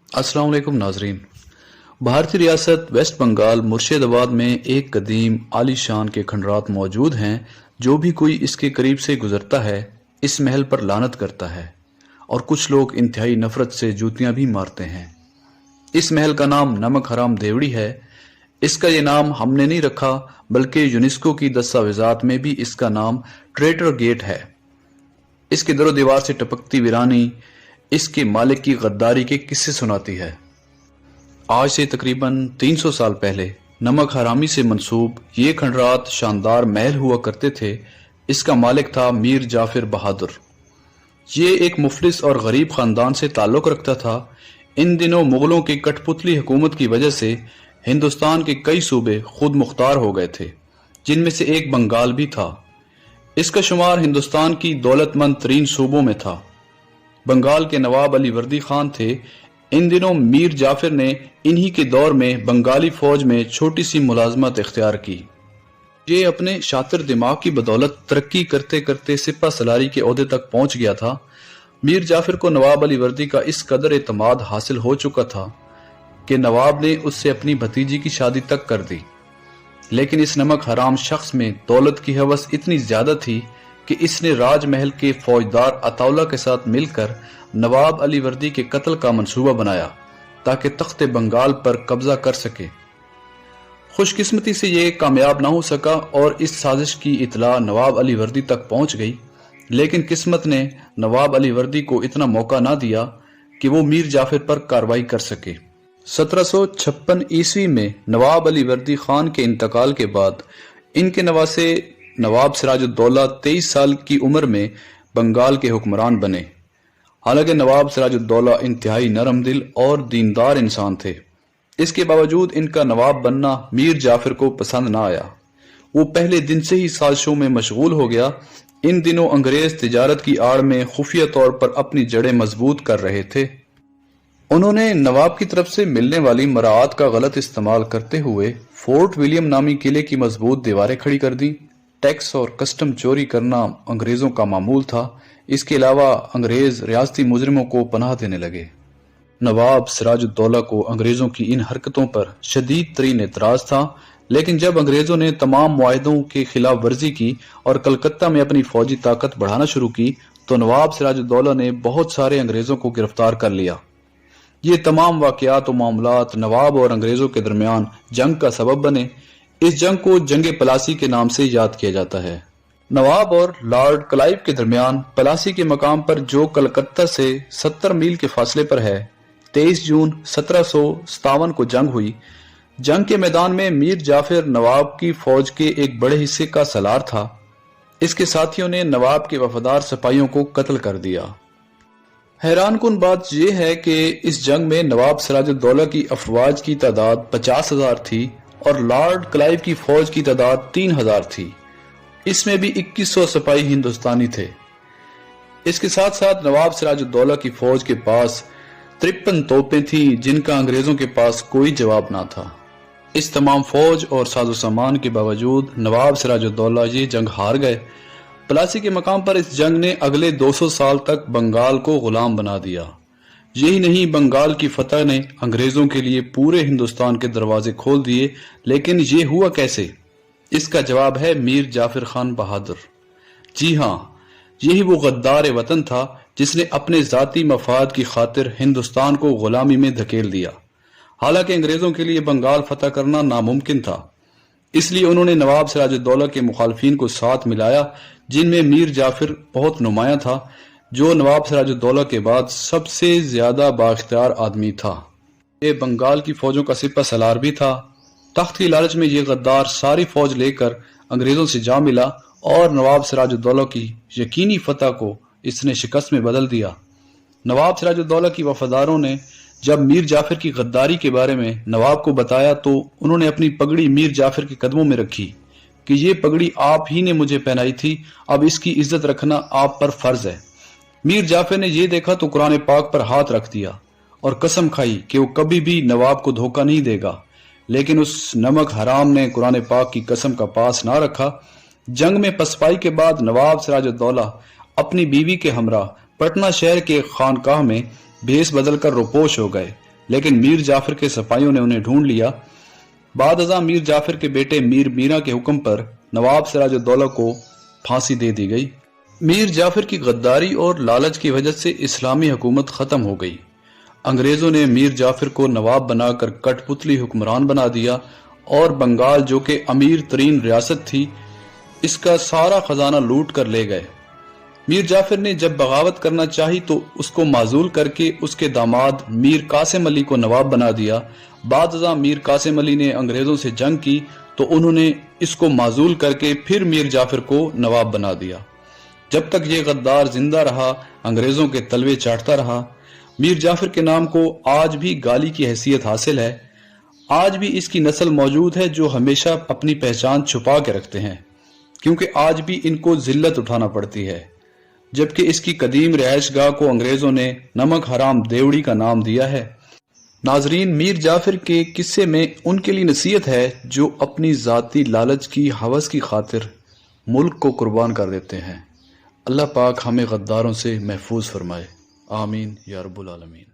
अस्सलाम वालेकुम नाजरीन। भारतीय रियासत वेस्ट बंगाल मुर्शिदाबाद में एक कदीम आलीशान के खंडरात मौजूद हैं। जो भी कोई इसके करीब से गुजरता है इस महल पर लानत करता है और कुछ लोग इंतहाई नफरत से जूतियां भी मारते हैं। इस महल का नाम नमक हराम देवड़ी है। इसका ये नाम हमने नहीं रखा, बल्कि यूनेस्को की दस्तावेजात में भी इसका नाम ट्रेटर गेट है। इसके दरो दीवार से टपकती वीरानी इसके मालिक की गद्दारी के किस्से सुनाती है। आज से तकरीबन 300 साल पहले नमक हरामी से मंसूब ये खंडरात शानदार महल हुआ करते थे। इसका मालिक था मीर जाफर बहादुर। ये एक मुफलिस और गरीब खानदान से ताल्लुक रखता था। इन दिनों मुगलों की कठपुतली हुकूमत की वजह से हिंदुस्तान के कई सूबे खुद मुख्तार हो गए थे, जिनमें से एक बंगाल भी था। इसका शुमार हिंदुस्तान की दौलतमंद तरीन सूबों में था। बंगाल के नवाब अली वर्दी खान थे। इन दिनों मीर जाफर ने इन्हीं के दौर में बंगाली फौज में छोटी सी मुलाजमत इख्तियार की। ये अपने शातिर दिमाग की बदौलत तरक्की करते करते सिपा सलारी के ओहदे तक पहुंच गया था। मीर जाफर को नवाब अली वर्दी का इस कदर एतमाद हासिल हो चुका था कि नवाब ने उससे अपनी भतीजी की शादी तक कर दी। लेकिन इस नमक हराम शख्स में दौलत की हवस इतनी ज्यादा थी कि इसने राजमहल के फौजदार अताउल्ला के साथ मिलकर नवाब अली वर्दी के कत्ल का मंसूबा बनाया ताकि तख्ते बंगाल पर कब्जा कर सके। खुशकिस्मती से ये कामयाब ना हो सका और इस साजिश की इतला नवाब अली वर्दी तक पहुंच गई। लेकिन किस्मत ने नवाब अली वर्दी को इतना मौका ना दिया कि वो मीर जाफर पर कार्रवाई कर सके। 1756 ईस्वी में नवाब अली वर्दी खान के इंतकाल के बाद इनके नवासे नवाब सिराजुद्दौला 23 साल की उम्र में बंगाल के हुक्मरान बने। हालांकि नवाब सिराजुद्दौला इंतहाई नरम दिल और दीनदार इंसान थे। इसके बावजूद इनका नवाब बनना मीर जाफर को पसंद ना आया। वो पहले दिन से ही साजिशों में मशगूल हो गया। इन दिनों अंग्रेज तिजारत की आड़ में खुफिया तौर पर अपनी जड़ें मजबूत कर रहे थे। उन्होंने नवाब की तरफ से मिलने वाली मराआत का गलत इस्तेमाल करते हुए फोर्ट विलियम नामी किले की मजबूत दीवारें खड़ी कर दी। टैक्स और कस्टम चोरी करना अंग्रेजों का मामूल था। इसके अलावा अंग्रेज रियासती मुजरिमों को पनाह देने लगे। नवाब सिराजुद्दौला को अंग्रेजों की इन हरकतों पर शदीद तरीन एतराज था। लेकिन जब अंग्रेजों ने तमाम मुआहदों के खिलाफ वर्जी की और कलकत्ता में अपनी फौजी ताकत बढ़ाना शुरू की तो नवाब सिराजुद्दौला ने बहुत सारे अंग्रेजों को गिरफ्तार कर लिया। ये तमाम वाकयात और मामलात नवाब और अंग्रेजों के दरमियान जंग का सबब बने। इस जंग को जंगे पलासी के नाम से याद किया जाता है। नवाब और लॉर्ड क्लाइव के दरमियान पलासी के मकाम पर, जो कलकत्ता से 70 मील के फासले पर है, 23 जून 1757 को जंग हुई। जंग के मैदान में मीर जाफर नवाब की फौज के एक बड़े हिस्से का सलार था। इसके साथियों ने नवाब के वफादार सिपाहियों को कत्ल कर दिया। हैरानकुन बात यह है कि इस जंग में नवाब सिराजुद्दौला की अफवाज की तादाद 50,000 थी और लॉर्ड क्लाइव की फौज की तादाद 3,000 थी। इसमें भी 2100 सिपाही हिंदुस्तानी थे। इसके साथ साथ नवाब सिराजुद्दौला की फौज के पास 53 तोपें थी, जिनका अंग्रेजों के पास कोई जवाब ना था। इस तमाम फौज और साजो सामान के बावजूद नवाब सिराजुद्दौला ये जंग हार गए। पलासी के मकाम पर इस जंग ने अगले 200 साल तक बंगाल को गुलाम बना दिया। यही नहीं, बंगाल की फतह ने अंग्रेजों के लिए पूरे हिंदुस्तान के दरवाजे खोल दिए। लेकिन ये हुआ कैसे? इसका जवाब है मीर जाफर खान बहादुर। जी हाँ, यही वो गद्दार वतन था जिसने अपने जाती मफाद की खातिर हिंदुस्तान को गुलामी में धकेल दिया। हालांकि अंग्रेजों के लिए बंगाल फतह करना नामुमकिन था। इसलिए उन्होंने नवाब सिराजुद्दौला के मुखालफिन को साथ मिलाया, जिनमें मीर जाफर बहुत नुमाया था, जो नवाब सिराजुद्दौला के बाद सबसे ज्यादा बाख्तियार आदमी था। ये बंगाल की फौजों का सिपा सलार भी था। तख्त की लालच में ये गद्दार सारी फौज लेकर अंग्रेजों से जा मिला और नवाब सिराजुद्दौला की यकीनी फतह को इसने शिकस्त में बदल दिया। नवाब सिराजुद्दौला की वफादारों ने जब मीर जाफर की गद्दारी के बारे में नवाब को बताया तो उन्होंने अपनी पगड़ी मीर जाफर के कदमों में रखी कि ये पगड़ी आप ही ने मुझे पहनाई थी, अब इसकी इज्जत रखना आप पर फर्ज है। मीर जाफर ने यह देखा तो कुरान पाक पर हाथ रख दिया और कसम खाई कि वो कभी भी नवाब को धोखा नहीं देगा। लेकिन उस नमक हराम ने कुरान पाक की कसम का पास ना रखा। जंग में पसपाई के बाद नवाब सिराजुद्दौला अपनी बीवी के हमरा पटना शहर के खानकाह में भेस बदलकर रुपोश हो गए। लेकिन मीर जाफर के सिपाहियों ने उन्हें ढूंढ लिया। बाद अज़ां मीर जाफर के बेटे मीर मीरा के हुक्म पर नवाब सिराजुद्दौला को फांसी दे दी गई। मीर जाफर की गद्दारी और लालच की वजह से इस्लामी हुकूमत खत्म हो गई। अंग्रेजों ने मीर जाफर को नवाब बनाकर कठपुतली हुक्मरान बना दिया और बंगाल, जो कि अमीर तरीन रियासत थी, इसका सारा खजाना लूट कर ले गए। मीर जाफर ने जब बगावत करना चाही तो उसको माजूल करके उसके दामाद मीर कासिम अली को नवाब बना दिया। बाद अज़ां मीर कासिम अली ने अंग्रेजों से जंग की तो उन्होंने इसको माजूल करके फिर मीर जाफर को नवाब बना दिया। जब तक ये गद्दार जिंदा रहा, अंग्रेजों के तलवे चाटता रहा। मीर जाफर के नाम को आज भी गाली की हैसियत हासिल है। आज भी इसकी नस्ल मौजूद है जो हमेशा अपनी पहचान छुपा के रखते हैं, क्योंकि आज भी इनको जिल्लत उठाना पड़ती है। जबकि इसकी कदीम रिहायशगाह को अंग्रेजों ने नमक हराम देवड़ी का नाम दिया है। नाजरीन, मीर जाफर के किस्से में उनके लिए नसीहत है जो अपनी जाती लालच की हवस की खातिर मुल्क को कुर्बान कर देते हैं। अल्लाह पाक हमें गद्दारों से महफूज फरमाए। आमीन या रब्बुल आलमीन।